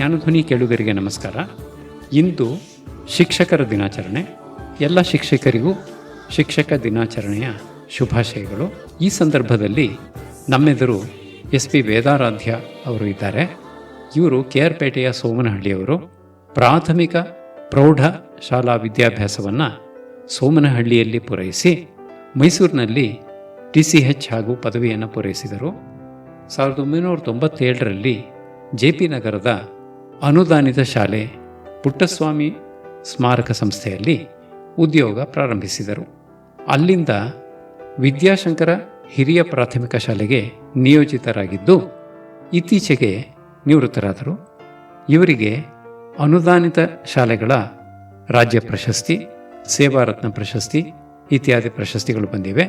ಜ್ಞಾನಧ್ವನಿ ಕೇಳುಗರಿಗೆ ನಮಸ್ಕಾರ. ಇಂದು ಶಿಕ್ಷಕರ ದಿನಾಚರಣೆ. ಎಲ್ಲ ಶಿಕ್ಷಕರಿಗೂ ಶಿಕ್ಷಕ ದಿನಾಚರಣೆಯ ಶುಭಾಶಯಗಳು. ಈ ಸಂದರ್ಭದಲ್ಲಿ ನಮ್ಮೆದುರು SP ವೇದಾರಾಧ್ಯ ಅವರು ಇದ್ದಾರೆ. ಇವರು KR ಪೇಟೆಯ ಸೋಮನಹಳ್ಳಿಯವರು. ಪ್ರಾಥಮಿಕ ಪ್ರೌಢ ಶಾಲಾ ವಿದ್ಯಾಭ್ಯಾಸವನ್ನು ಸೋಮನಹಳ್ಳಿಯಲ್ಲಿ ಪೂರೈಸಿ ಮೈಸೂರಿನಲ್ಲಿ TCH ಹಾಗೂ ಪದವಿಯನ್ನು ಪೂರೈಸಿದರು. 1997ರಲ್ಲಿ JP ನಗರದ ಅನುದಾನಿತ ಶಾಲೆ ಪುಟ್ಟಸ್ವಾಮಿ ಸ್ಮಾರಕ ಸಂಸ್ಥೆಯಲ್ಲಿ ಉದ್ಯೋಗ ಪ್ರಾರಂಭಿಸಿದರು. ಅಲ್ಲಿಂದ ವಿದ್ಯಾಶಂಕರ ಹಿರಿಯ ಪ್ರಾಥಮಿಕ ಶಾಲೆಗೆ ನಿಯೋಜಿತರಾಗಿದ್ದು ಇತ್ತೀಚೆಗೆ ನಿವೃತ್ತರಾದರು. ಇವರಿಗೆ ಅನುದಾನಿತ ಶಾಲೆಗಳ ರಾಜ್ಯ ಪ್ರಶಸ್ತಿ, ಸೇವಾರತ್ನ ಪ್ರಶಸ್ತಿ ಇತ್ಯಾದಿ ಪ್ರಶಸ್ತಿಗಳು ಬಂದಿವೆ.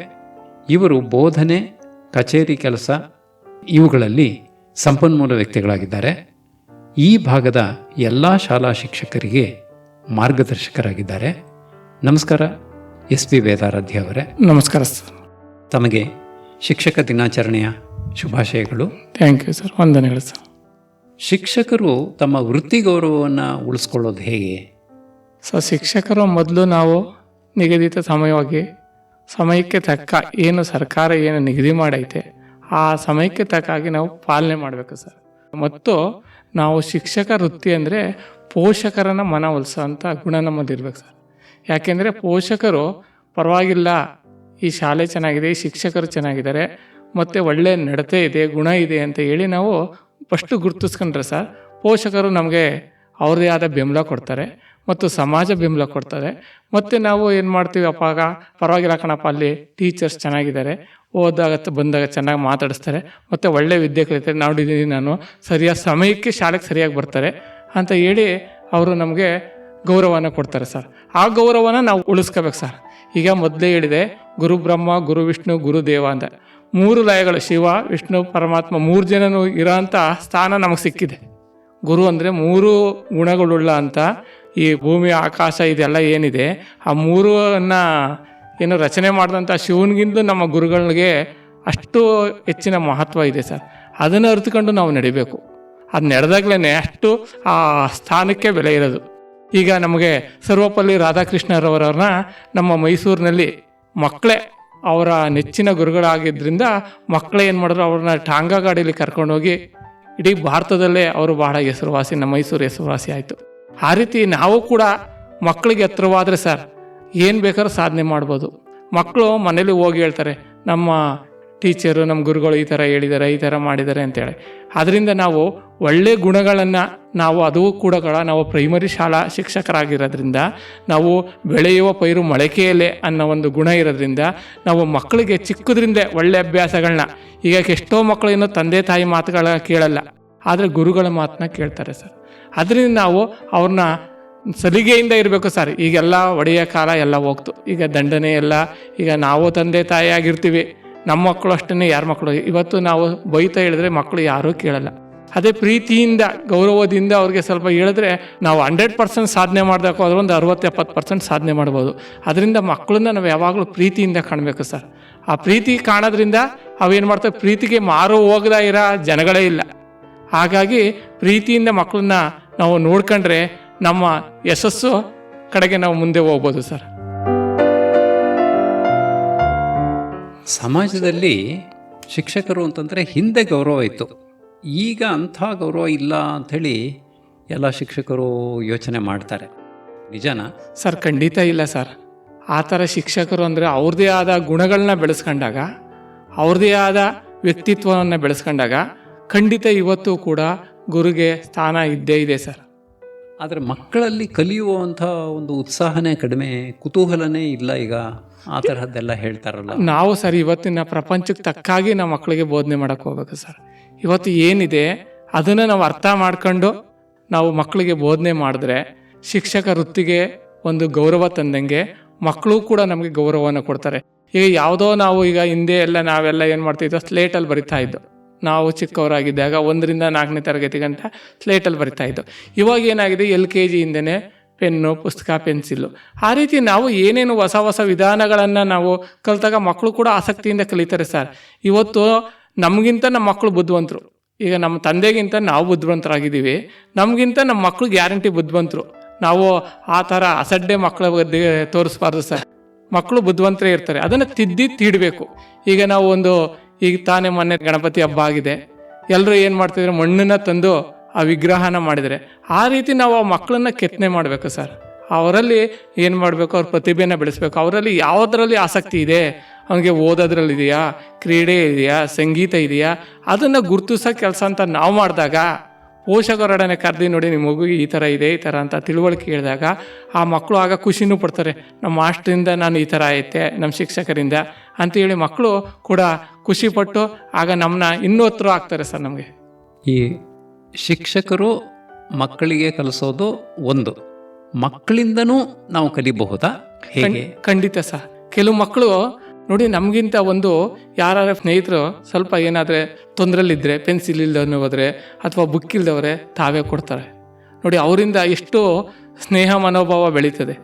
ಇವರು ಬೋಧನೆ, ಕಚೇರಿ ಕೆಲಸ ಇವುಗಳಲ್ಲಿ ಸಂಪನ್ಮೂಲ ವ್ಯಕ್ತಿಗಳಾಗಿದ್ದಾರೆ. ಈ ಭಾಗದ ಎಲ್ಲ ಶಾಲಾ ಶಿಕ್ಷಕರಿಗೆ ಮಾರ್ಗದರ್ಶಕರಾಗಿದ್ದಾರೆ. ನಮಸ್ಕಾರ SP ವೇದಾರಾಧ್ಯ ಅವರೇ. ನಮಸ್ಕಾರ ಸರ್. ತಮಗೆ ಶಿಕ್ಷಕ ದಿನಾಚರಣೆಯ ಶುಭಾಶಯಗಳು. Thank you sir. ವಂದನೆಗಳು ಸರ್. ಶಿಕ್ಷಕರು ತಮ್ಮ ವೃತ್ತಿ ಗೌರವವನ್ನು ಉಳಿಸ್ಕೊಳ್ಳೋದು ಹೇಗೆ? ಶಿಕ್ಷಕರು ಮೊದಲು ನಾವು ನಿಗದಿತ ಸಮಯಕ್ಕೆ ತಕ್ಕ ಏನು ಸರ್ಕಾರ ಏನು ನಿಗದಿ ಮಾಡೈತೆ ಆ ಸಮಯಕ್ಕೆ ತಕ್ಕಾಗಿ ನಾವು ಪಾಲನೆ ಮಾಡಬೇಕು ಸರ್. ಮತ್ತು ನಾವು ಶಿಕ್ಷಕ ವೃತ್ತಿ ಅಂದರೆ ಪೋಷಕರನ್ನು ಮನವೊಲಿಸೋಂಥ ಗುಣ ನಮ್ಮದಿರ್ಬೇಕು ಸರ್. ಯಾಕೆಂದರೆ ಪೋಷಕರು ಪರವಾಗಿಲ್ಲ, ಈ ಶಾಲೆ ಚೆನ್ನಾಗಿದೆ, ಈ ಶಿಕ್ಷಕರು ಚೆನ್ನಾಗಿದ್ದಾರೆ, ಮತ್ತು ಒಳ್ಳೆಯ ನಡತೆ ಇದೆ, ಗುಣ ಇದೆ ಅಂತ ಹೇಳಿ ನಾವು ಫಸ್ಟು ಗುರುತಿಸ್ಕೊಂಡ್ರೆ ಸರ್, ಪೋಷಕರು ನಮಗೆ ಅವ್ರದ್ದೇ ಆದ ಬೆಂಬಲ ಕೊಡ್ತಾರೆ ಮತ್ತು ಸಮಾಜ ಬೆಂಬಲ ಕೊಡ್ತಾರೆ. ಮತ್ತು ನಾವು ಏನು ಮಾಡ್ತೀವಿ, ಅಪ್ಪಾಗ ಪರವಾಗಿಲ್ಲ ಕಣಪ್ಪ, ಅಲ್ಲಿ ಟೀಚರ್ಸ್ ಚೆನ್ನಾಗಿದ್ದಾರೆ, ಓದಾಗ ಬಂದಾಗ ಚೆನ್ನಾಗಿ ಮಾತಾಡಿಸ್ತಾರೆ, ಮತ್ತು ಒಳ್ಳೆ ವಿದ್ಯೆ ಕಲಿತಾರೆ, ನೋಡಿದ್ದೀನಿ ನಾನು, ಸರಿಯಾದ ಸಮಯಕ್ಕೆ ಶಾಲೆಗೆ ಸರಿಯಾಗಿ ಬರ್ತಾರೆ ಅಂತ ಹೇಳಿ ಅವರು ನಮಗೆ ಗೌರವನ ಕೊಡ್ತಾರೆ ಸರ್. ಆ ಗೌರವನ ನಾವು ಉಳಿಸ್ಕೋಬೇಕು ಸರ್. ಈಗ ಮೊದಲೇ ಹೇಳಿದೆ, ಗುರು ಬ್ರಹ್ಮ, ಗುರು ವಿಷ್ಣು, ಗುರುದೇವ ಅಂತ 3 ಲಯಗಳು, ಶಿವ, ವಿಷ್ಣು, ಪರಮಾತ್ಮ 3 ಜನನು ಇರೋಂಥ ಸ್ಥಾನ ನಮಗೆ ಸಿಕ್ಕಿದೆ. ಗುರು ಅಂದರೆ 3 ಗುಣಗಳುಳ್ಳ ಅಂತ ಈ ಭೂಮಿ, ಆಕಾಶ ಇದೆಲ್ಲ ಏನಿದೆ, ಆ 3 ಏನು ರಚನೆ ಮಾಡಿದಂಥ ಶಿವನಿಗಿಂತಲೂ ನಮ್ಮ ಗುರುಗಳಿಗೆ ಅಷ್ಟು ಹೆಚ್ಚಿನ ಮಹತ್ವ ಇದೆ ಸರ್. ಅದನ್ನು ಅರಿತುಕೊಂಡು ನಾವು ನಡಿಬೇಕು. ಅದು ನಡೆದಾಗಲೇ ಅಷ್ಟು ಆ ಸ್ಥಾನಕ್ಕೆ ಬೆಲೆ ಇರೋದು. ಈಗ ನಮಗೆ ಸರ್ವಪಲ್ಲಿ ರಾಧಾಕೃಷ್ಣರವರನ್ನ ನಮ್ಮ ಮೈಸೂರಿನಲ್ಲಿ ಮಕ್ಕಳೇ ಅವರ ನೆಚ್ಚಿನ ಗುರುಗಳಾಗಿದ್ದರಿಂದ ಮಕ್ಕಳೇ ಏನು ಮಾಡಿದ್ರು, ಅವ್ರನ್ನ ಟಾಂಗಾ ಗಾಡೀಲಿ ಕರ್ಕೊಂಡೋಗಿ ಇಡೀ ಭಾರತದಲ್ಲೇ ಅವರು ಬಹಳ ಹೆಸರುವಾಸಿ, ನಮ್ಮ ಮೈಸೂರು ಹೆಸರುವಾಸಿ ಆಯಿತು. ಆ ರೀತಿ ನಾವು ಕೂಡ ಮಕ್ಕಳಿಗೆ ಹತ್ರವಾದರೆ ಸರ್ ಏನು ಬೇಕಾದ್ರೂ ಸಾಧನೆ ಮಾಡ್ಬೋದು. ಮಕ್ಕಳು ಮನೇಲಿ ಹೋಗಿ ಹೇಳ್ತಾರೆ, ನಮ್ಮ ಟೀಚರು, ನಮ್ಮ ಗುರುಗಳು ಈ ಥರ ಹೇಳಿದ್ದಾರೆ, ಈ ಥರ ಮಾಡಿದ್ದಾರೆ ಅಂತೇಳಿ. ಅದರಿಂದ ನಾವು ಒಳ್ಳೆಯ ಗುಣಗಳನ್ನು ಅದು ಕೂಡ ನಾವು ಪ್ರೈಮರಿ ಶಾಲಾ ಶಿಕ್ಷಕರಾಗಿರೋದ್ರಿಂದ, ನಾವು ಬೆಳೆಯುವ ಪೈರು ಮೊಳಕೆಯಲ್ಲೇ ಅನ್ನೋ ಒಂದು ಗುಣ ಇರೋದ್ರಿಂದ ನಾವು ಮಕ್ಕಳಿಗೆ ಚಿಕ್ಕದ್ರಿಂದ ಒಳ್ಳೆಯ ಅಭ್ಯಾಸಗಳನ್ನ, ಈಗ ಎಷ್ಟೋ ಮಕ್ಕಳು ಇನ್ನೂ ತಂದೆ ತಾಯಿ ಮಾತುಗಳ ಕೇಳಲ್ಲ, ಆದರೆ ಗುರುಗಳ ಮಾತನ್ನ ಕೇಳ್ತಾರೆ ಸರ್. ಅದರಿಂದ ನಾವು ಅವ್ರನ್ನ ಸಲಿಗೆಯಿಂದ ಇರಬೇಕು ಸರ್. ಈಗೆಲ್ಲ ಒಡೆಯ ಕಾಲ ಎಲ್ಲ ಹೋಗ್ತು, ಈಗ ದಂಡನೆ ಎಲ್ಲ. ಈಗ ನಾವು ತಂದೆ ತಾಯಿ ಆಗಿರ್ತೀವಿ, ನಮ್ಮ ಮಕ್ಕಳು ಅಷ್ಟೇ, ಯಾರ ಮಕ್ಕಳು ಇವತ್ತು ನಾವು ಬೈತಾ ಹೇಳಿದ್ರೆ ಮಕ್ಕಳು ಯಾರೂ ಕೇಳಲ್ಲ. ಅದೇ ಪ್ರೀತಿಯಿಂದ, ಗೌರವದಿಂದ ಅವ್ರಿಗೆ ಸ್ವಲ್ಪ ಹೇಳಿದ್ರೆ ನಾವು 100% ಸಾಧನೆ ಮಾಡ್ಬೇಕು, ಅದ್ರ ಒಂದು 60-70% ಸಾಧನೆ ಮಾಡ್ಬೋದು. ಅದರಿಂದ ಮಕ್ಕಳನ್ನ ನಾವು ಯಾವಾಗಲೂ ಪ್ರೀತಿಯಿಂದ ಕಾಣಬೇಕು ಸರ್. ಆ ಪ್ರೀತಿ ಕಾಣೋದ್ರಿಂದ ಅವೇನು ಮಾಡ್ತವೆ, ಪ್ರೀತಿಗೆ ಮಾರು ಹೋಗದ ಇರೋ ಜನಗಳೇ ಇಲ್ಲ. ಹಾಗಾಗಿ ಪ್ರೀತಿಯಿಂದ ಮಕ್ಕಳನ್ನ ನಾವು ನೋಡ್ಕೊಂಡ್ರೆ ನಮ್ಮ ಯಶಸ್ಸು ಕಡೆಗೆ ನಾವು ಮುಂದೆ ಹೋಗ್ಬೋದು ಸರ್. ಸಮಾಜದಲ್ಲಿ ಶಿಕ್ಷಕರು ಅಂತಂದರೆ ಹಿಂದೆ ಗೌರವ ಇತ್ತು, ಈಗ ಅಂಥ ಗೌರವ ಇಲ್ಲ ಅಂಥೇಳಿ ಎಲ್ಲ ಶಿಕ್ಷಕರು ಯೋಚನೆ ಮಾಡ್ತಾರೆ. ನಿಜನಾ ಸರ್? ಖಂಡಿತ ಇಲ್ಲ ಸರ್. ಆ ಥರ ಶಿಕ್ಷಕರು ಅಂದರೆ ಅವ್ರದ್ದೇ ಆದ ಗುಣಗಳನ್ನ ಬೆಳೆಸ್ಕೊಂಡಾಗ, ಅವ್ರದ್ದೇ ಆದ ವ್ಯಕ್ತಿತ್ವವನ್ನು ಬೆಳೆಸ್ಕೊಂಡಾಗ ಖಂಡಿತ ಇವತ್ತು ಕೂಡ ಗುರುಗೆ ಸ್ಥಾನ ಇದ್ದೇ ಇದೆ ಸರ್. ಆದರೆ ಮಕ್ಕಳಲ್ಲಿ ಕಲಿಯುವಂಥ ಒಂದು ಉತ್ಸಾಹನೇ ಕಡಿಮೆ, ಕುತೂಹಲನೇ ಇಲ್ಲ ಈಗ, ಆ ತರಹದ್ದೆಲ್ಲ ಹೇಳ್ತಾರಲ್ಲ. ನಾವು ಸರ್ ಇವತ್ತಿನ ಪ್ರಪಂಚಕ್ಕೆ ತಕ್ಕಾಗಿ ನಾವು ಮಕ್ಕಳಿಗೆ ಬೋಧನೆ ಮಾಡೋಕ್ಕೆ ಹೋಗ್ಬೇಕು ಸರ್. ಇವತ್ತು ಏನಿದೆ ಅದನ್ನು ನಾವು ಅರ್ಥ ಮಾಡ್ಕೊಂಡು ನಾವು ಮಕ್ಕಳಿಗೆ ಬೋಧನೆ ಮಾಡಿದ್ರೆ ಶಿಕ್ಷಕ ವೃತ್ತಿಗೆ ಒಂದು ಗೌರವ ತಂದಂಗೆ ಮಕ್ಕಳು ಕೂಡ ನಮಗೆ ಗೌರವವನ್ನು ಕೊಡ್ತಾರೆ. ಈಗ ಯಾವುದೋ ನಾವು ಈಗ ಹಿಂದೆ ನಾವೆಲ್ಲ ಏನು ಮಾಡ್ತಿದ್ದೋ, ಸ್ಲೇಟಲ್ಲಿ ಬರಿತಾ ಇದ್ದೋ. ನಾವು ಚಿಕ್ಕವರಾಗಿದ್ದಾಗ 1ರಿಂದ 4ನೇ ತರಗತಿ ಗಂಟ ಸ್ಲೇಟಲ್ಲಿ ಬರಿತಾ ಇದ್ದೋ. ಇವಾಗ ಏನಾಗಿದೆ, LKG ಇಂದನೇ ಪೆನ್ನು, ಪುಸ್ತಕ, ಪೆನ್ಸಿಲ್ಲು. ಆ ರೀತಿ ನಾವು ಏನೇನು ಹೊಸ ವಿಧಾನಗಳನ್ನು ನಾವು ಕಲಿತಾಗ ಮಕ್ಕಳು ಕೂಡ ಆಸಕ್ತಿಯಿಂದ ಕಲಿತಾರೆ ಸರ್. ಇವತ್ತು ನಮಗಿಂತ ನಮ್ಮ ಮಕ್ಕಳು ಬುದ್ಧಿವಂತರು. ಈಗ ನಮ್ಮ ತಂದೆಗಿಂತ ನಾವು ಬುದ್ಧಿವಂತರಾಗಿದ್ದೀವಿ, ನಮಗಿಂತ ನಮ್ಮ ಮಕ್ಕಳು ಗ್ಯಾರಂಟಿ ಬುದ್ಧಿವಂತರು. ನಾವು ಆ ಥರ ಅಸಡ್ಡೆ ಮಕ್ಕಳ ಬಗ್ಗೆ ತೋರಿಸ್ಬಾರ್ದು ಸರ್. ಮಕ್ಕಳು ಬುದ್ಧಿವಂತರೇ ಇರ್ತಾರೆ, ಅದನ್ನು ತೀಡಬೇಕು. ಈಗ ನಾವು ಈಗ ತಾನೇ ಮೊನ್ನೆ ಗಣಪತಿ ಹಬ್ಬ ಆಗಿದೆ, ಎಲ್ಲರೂ ಏನು ಮಾಡ್ತಿದ್ರೆ ಮಣ್ಣನ್ನು ತಂದು ಆ ವಿಗ್ರಹನ ಮಾಡಿದರೆ, ಆ ರೀತಿ ನಾವು ಆ ಮಕ್ಕಳನ್ನ ಕೆತ್ತನೆ ಮಾಡಬೇಕು ಸರ್. ಅವರಲ್ಲಿ ಏನು ಮಾಡಬೇಕು, ಅವ್ರ ಪ್ರತಿಭೆನ ಬೆಳೆಸಬೇಕು. ಅವರಲ್ಲಿ ಯಾವುದರಲ್ಲಿ ಆಸಕ್ತಿ ಇದೆ, ಅವನಿಗೆ ಓದೋದ್ರಲ್ಲಿದೆಯಾ, ಕ್ರೀಡೆ ಇದೆಯಾ, ಸಂಗೀತ ಇದೆಯಾ, ಅದನ್ನು ಗುರುತಿಸೋ ಕೆಲಸ ಅಂತ ನಾವು ಮಾಡಿದಾಗ, ಪೋಷಕರೊಡನೆ ಕರೆದಿ ನೋಡಿ ನಿಮ್ಮ ಮಗುಗೆ ಈ ಥರ ಇದೆ, ಈ ಥರ ಅಂತ ತಿಳುವಳಿಕೆ ಹೇಳಿದಾಗ ಆ ಮಕ್ಕಳು ಆಗ ಖುಷಿನೂ ಪಡ್ತಾರೆ. ನಮ್ಮ ಮಾಸ್ಟ್ರಿಂದ ನಾನು ಈ ಥರ ಐತೆ, ನಮ್ಮ ಶಿಕ್ಷಕರಿಂದ ಅಂತೇಳಿ ಮಕ್ಕಳು ಕೂಡ ಖುಷಿಪಟ್ಟು ಆಗ ನಮ್ಮನ್ನ ಇನ್ನೂ ಹತ್ರ ಆಗ್ತಾರೆ ಸರ್. ನಮಗೆ ಈ ಶಿಕ್ಷಕರು ಮಕ್ಕಳಿಗೆ ಕಲಿಸೋದು ಒಂದು, ಮಕ್ಕಳಿಂದನೂ ನಾವು ಕಲಿಬಹುದಾ, ಹೇಗೆ? ಖಂಡಿತ ಸರ್. ಕೆಲವು ಮಕ್ಕಳು ನೋಡಿ, ನಮಗಿಂತ ಯಾರ ಸ್ನೇಹಿತರು ಸ್ವಲ್ಪ ಏನಾದರೆ ತೊಂದರೆಲಿದ್ದರೆ, ಪೆನ್ಸಿಲ್ ಇಲ್ದವನು ಹೋದರೆ ಅಥವಾ ಬುಕ್ ಇಲ್ದವ್ರೆ ತಾವೇ ಕೊಡ್ತಾರೆ ನೋಡಿ. ಅವರಿಂದ ಎಷ್ಟು ಸ್ನೇಹ ಮನೋಭಾವ ಬೆಳೀತದೆ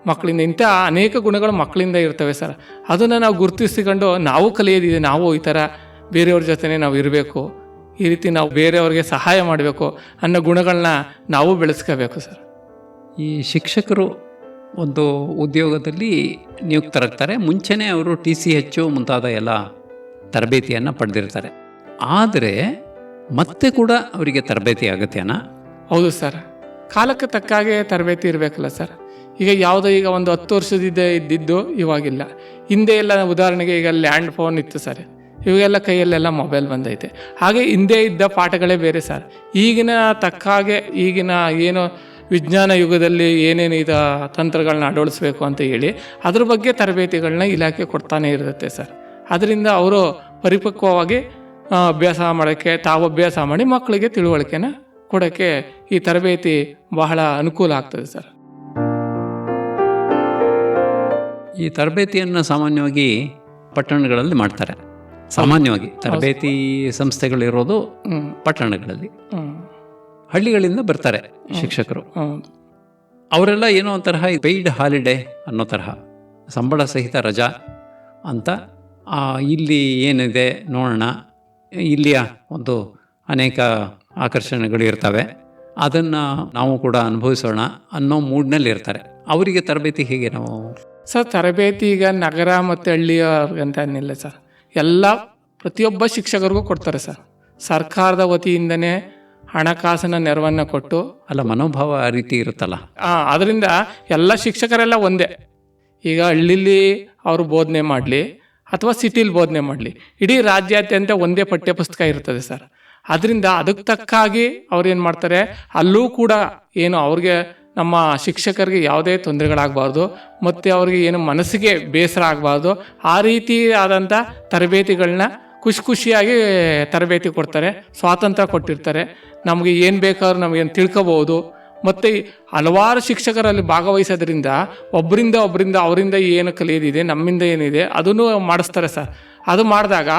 ಮಕ್ಕಳಿಂದ. ಇಂಥ ಅನೇಕ ಗುಣಗಳು ಮಕ್ಕಳಿಂದ ಇರ್ತವೆ ಸರ್. ಅದನ್ನು ನಾವು ಗುರುತಿಸಿಕೊಂಡು ನಾವು ಕಲಿಯೋದಿದೆ, ನಾವು ಈ ಥರ ಬೇರೆಯವ್ರ ಜೊತೆನೇ ನಾವು ಇರಬೇಕು, ಈ ರೀತಿ ನಾವು ಬೇರೆಯವ್ರಿಗೆ ಸಹಾಯ ಮಾಡಬೇಕು ಅನ್ನೋ ಗುಣಗಳನ್ನ ನಾವು ಬೆಳೆಸ್ಕೋಬೇಕು ಸರ್. ಈ ಶಿಕ್ಷಕರು ಒಂದು ಉದ್ಯೋಗದಲ್ಲಿ ನಿಯುಕ್ತರಾಗ್ತಾರೆ, ಮುಂಚೆನೇ ಅವರು TCH ಮುಂತಾದ ಎಲ್ಲ ತರಬೇತಿಯನ್ನು ಪಡೆದಿರ್ತಾರೆ. ಆದರೆ ಮತ್ತೆ ಕೂಡ ಅವರಿಗೆ ತರಬೇತಿ ಅಗತ್ಯನಾ? ಹೌದು ಸರ್, ಕಾಲಕ್ಕೆ ತಕ್ಕ ಹಾಗೆ ತರಬೇತಿ ಇರಬೇಕಲ್ಲ ಸರ್. ಈಗ ಯಾವುದೋ ಈಗ 10 ವರ್ಷದಿಂದ ಇದ್ದಿದ್ದು ಇವಾಗಿಲ್ಲ. ಹಿಂದೆ ಎಲ್ಲ ಉದಾಹರಣೆಗೆ ಈಗ ಲ್ಯಾಂಡ್ ಫೋನ್ ಇತ್ತು ಸರ್, ಇವಾಗೆಲ್ಲ ಕೈಯಲ್ಲೆಲ್ಲ ಮೊಬೈಲ್ ಬಂದೈತೆ. ಹಾಗೆ ಹಿಂದೆ ಇದ್ದ ಪಾಠಗಳೇ ಬೇರೆ ಸರ್. ಈಗಿನ ತಕ್ಕ ಹಾಗೆ ಈಗಿನ ಏನು ವಿಜ್ಞಾನ ಯುಗದಲ್ಲಿ ಏನೇನು ತಂತ್ರಗಳನ್ನ ಅಳವಡಿಸ್ಬೇಕು ಅಂತ ಹೇಳಿ ಅದ್ರ ಬಗ್ಗೆ ತರಬೇತಿಗಳನ್ನ ಇಲಾಖೆ ಕೊಡ್ತಾನೆ ಇರುತ್ತೆ ಸರ್. ಅದರಿಂದ ಅವರು ಪರಿಪಕ್ವವಾಗಿ ಅಭ್ಯಾಸ ಮಾಡೋಕ್ಕೆ, ತಾವು ಅಭ್ಯಾಸ ಮಾಡಿ ಮಕ್ಕಳಿಗೆ ತಿಳುವಳಿಕೆನ ಕೊಡೋಕ್ಕೆ ಈ ತರಬೇತಿ ಬಹಳ ಅನುಕೂಲ ಆಗ್ತದೆ ಸರ್. ಈ ತರಬೇತಿಯನ್ನು ಸಾಮಾನ್ಯವಾಗಿ ಪಟ್ಟಣಗಳಲ್ಲಿ ಮಾಡ್ತಾರೆ. ಸಾಮಾನ್ಯವಾಗಿ ತರಬೇತಿ ಸಂಸ್ಥೆಗಳಿರೋದು ಪಟ್ಟಣಗಳಲ್ಲಿ. ಹಳ್ಳಿಗಳಿಂದ ಬರ್ತಾರೆ ಶಿಕ್ಷಕರು. ಅವರೆಲ್ಲ ಏನೋ ಒಂಥರ ಪೇಯ್ಡ್ ಹಾಲಿಡೇ ಅನ್ನೋ ತರಹ, ಸಂಬಳ ಸಹಿತ ರಜಾ ಅಂತ ಇಲ್ಲಿ ಏನಿದೆ ನೋಡೋಣ, ಇಲ್ಲಿಯ ಅನೇಕ ಆಕರ್ಷಣೆಗಳು ಇರ್ತವೆ, ಅದನ್ನು ನಾವು ಕೂಡ ಅನುಭವಿಸೋಣ ಅನ್ನೋ ಮೂಡ್ನಲ್ಲಿ ಇರ್ತಾರೆ. ಅವರಿಗೆ ತರಬೇತಿ ಹೇಗೆ ನಾವು ಸರ್? ತರಬೇತಿ ಈಗ ನಗರ ಮತ್ತು ಹಳ್ಳಿಯವ್ರಿಗಂತ ಏನಿಲ್ಲ ಸರ್, ಎಲ್ಲ ಪ್ರತಿಯೊಬ್ಬ ಶಿಕ್ಷಕರಿಗೂ ಕೊಡ್ತಾರೆ ಸರ್. ಸರ್ಕಾರದ ವತಿಯಿಂದನೇ ಹಣಕಾಸಿನ ನೆರವನ್ನು ಕೊಟ್ಟು, ಅಲ್ಲ ಮನೋಭಾವ ಆ ರೀತಿ ಇರುತ್ತಲ್ಲ, ಅದರಿಂದ ಎಲ್ಲ ಶಿಕ್ಷಕರೆಲ್ಲ ಒಂದೇ. ಈಗ ಹಳ್ಳಿಲಿ ಅವರು ಬೋಧನೆ ಮಾಡಲಿ ಅಥವಾ ಸಿಟಿಲಿ ಬೋಧನೆ ಮಾಡಲಿ, ಇಡೀ ರಾಜ್ಯಾದ್ಯಂತ ಒಂದೇ ಪಠ್ಯಪುಸ್ತಕ ಇರ್ತದೆ ಸರ್. ಅದರಿಂದ ಅದಕ್ಕೆ ತಕ್ಕಾಗಿ ಅವ್ರು ಏನು ಮಾಡ್ತಾರೆ, ಅಲ್ಲೂ ಕೂಡ ಏನು ಅವ್ರಿಗೆ ನಮ್ಮ ಶಿಕ್ಷಕರಿಗೆ ಯಾವುದೇ ತೊಂದರೆಗಳಾಗಬಾರ್ದು ಮತ್ತು ಅವ್ರಿಗೆ ಏನು ಮನಸ್ಸಿಗೆ ಬೇಸರ ಆಗಬಾರ್ದು, ಆ ರೀತಿ ಆದಂಥ ತರಬೇತಿಗಳನ್ನ ಖುಷಿಯಾಗಿ ತರಬೇತಿ ಕೊಡ್ತಾರೆ. ಸ್ವಾತಂತ್ರ್ಯ ಕೊಟ್ಟಿರ್ತಾರೆ, ನಮಗೆ ಏನು ಬೇಕಾದ್ರೂ ನಮಗೇನು ತಿಳ್ಕೊಬೋದು. ಮತ್ತು ಹಲವಾರು ಶಿಕ್ಷಕರಲ್ಲಿ ಭಾಗವಹಿಸೋದ್ರಿಂದ ಒಬ್ಬರಿಂದ ಅವರಿಂದ ಏನು ಕಲಿಯೋದಿದೆ, ನಮ್ಮಿಂದ ಏನಿದೆ ಅದನ್ನು ಮಾಡಿಸ್ತಾರೆ ಸರ್. ಅದು ಮಾಡಿದಾಗ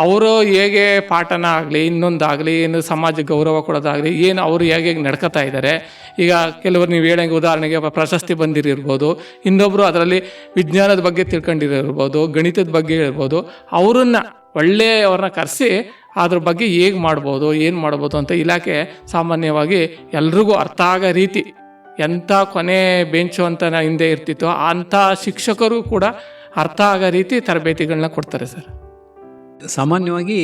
ಅವರು ಹೇಗೆ ಪಾಠನ ಆಗಲಿ, ಇನ್ನೊಂದಾಗಲಿ, ಏನು ಸಮಾಜ ಗೌರವ ಕೊಡೋದಾಗಲಿ, ಏನು ಅವರು ಹೇಗೆ ನಡ್ಕೋತಾ ಇದ್ದಾರೆ. ಈಗ ಕೆಲವರು ನೀವು ಹೇಳಂಗೆ ಉದಾಹರಣೆಗೆ ಪ್ರಶಸ್ತಿ ಬಂದಿರಿರ್ಬೋದು, ಇನ್ನೊಬ್ಬರು ಅದರಲ್ಲಿ ವಿಜ್ಞಾನದ ಬಗ್ಗೆ ತಿಳ್ಕೊಂಡಿರಿರ್ಬೋದು, ಗಣಿತದ ಬಗ್ಗೆ ಇರ್ಬೋದು, ಅವ್ರನ್ನ ಕರೆಸಿ ಅದ್ರ ಬಗ್ಗೆ ಹೇಗೆ ಮಾಡ್ಬೋದು, ಏನು ಮಾಡ್ಬೋದು ಅಂತ ಇಲಾಖೆ ಸಾಮಾನ್ಯವಾಗಿ ಎಲ್ರಿಗೂ ಅರ್ಥ ಆಗೋ ರೀತಿ, ಎಂಥ ಕೊನೆ ಬೆಂಚು ಅಂತ ಹಿಂದೆ ಇರ್ತಿತ್ತೋ ಅಂಥ ಶಿಕ್ಷಕರು ಕೂಡ ಅರ್ಥ ಆಗೋ ರೀತಿ ತರಬೇತಿಗಳನ್ನ ಕೊಡ್ತಾರೆ ಸರ್. ಸಾಮಾನ್ಯವಾಗಿ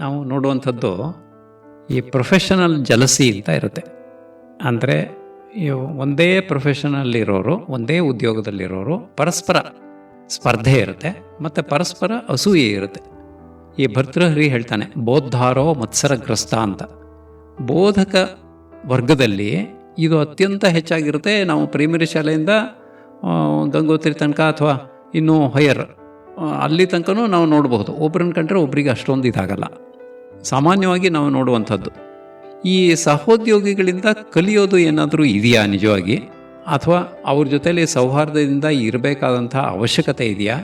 ನಾವು ನೋಡುವಂಥದ್ದು ಈ ಪ್ರೊಫೆಷನಲ್ ಜಲಸಿ ಅಂತ ಇರುತ್ತೆ. ಅಂದರೆ ಒಂದೇ ಪ್ರೊಫೆಷನಲ್ಲಿರೋರು, ಒಂದೇ ಉದ್ಯೋಗದಲ್ಲಿರೋರು ಪರಸ್ಪರ ಸ್ಪರ್ಧೆ ಇರುತ್ತೆ ಮತ್ತು ಪರಸ್ಪರ ಅಸೂಯೆ ಇರುತ್ತೆ. ಈ ಭರ್ತೃಹರಿ ಹೇಳ್ತಾನೆ, ಬೋದ್ಧಾರೋ ಮತ್ಸರಗ್ರಸ್ತ ಅಂತ. ಬೋಧಕ ವರ್ಗದಲ್ಲಿ ಇದು ಅತ್ಯಂತ ಹೆಚ್ಚಾಗಿರುತ್ತೆ. ನಾವು ಪ್ರೈಮರಿ ಶಾಲೆಯಿಂದ ಗಂಗೋತ್ರಿ ತನಕ ಅಥವಾ ಇನ್ನೂ ಹೈಯರ್ ಅಲ್ಲಿ ತನಕನೂ ನಾವು ನೋಡಬಹುದು. ಒಬ್ಬರನ್ನ ಕಂಡ್ರೆ ಒಬ್ಬರಿಗೆ ಅಷ್ಟೊಂದು ಇದಾಗಲ್ಲ. ಸಾಮಾನ್ಯವಾಗಿ ನಾವು ನೋಡುವಂಥದ್ದು ಈ ಸಹೋದ್ಯೋಗಿಗಳಿಂದ ಕಲಿಯೋದು ಏನಾದರೂ ಇದೆಯಾ ನಿಜವಾಗಿ, ಅಥವಾ ಅವ್ರ ಜೊತೆಯಲ್ಲಿ ಸೌಹಾರ್ದದಿಂದ ಇರಬೇಕಾದಂಥ ಅವಶ್ಯಕತೆ ಇದೆಯಾ?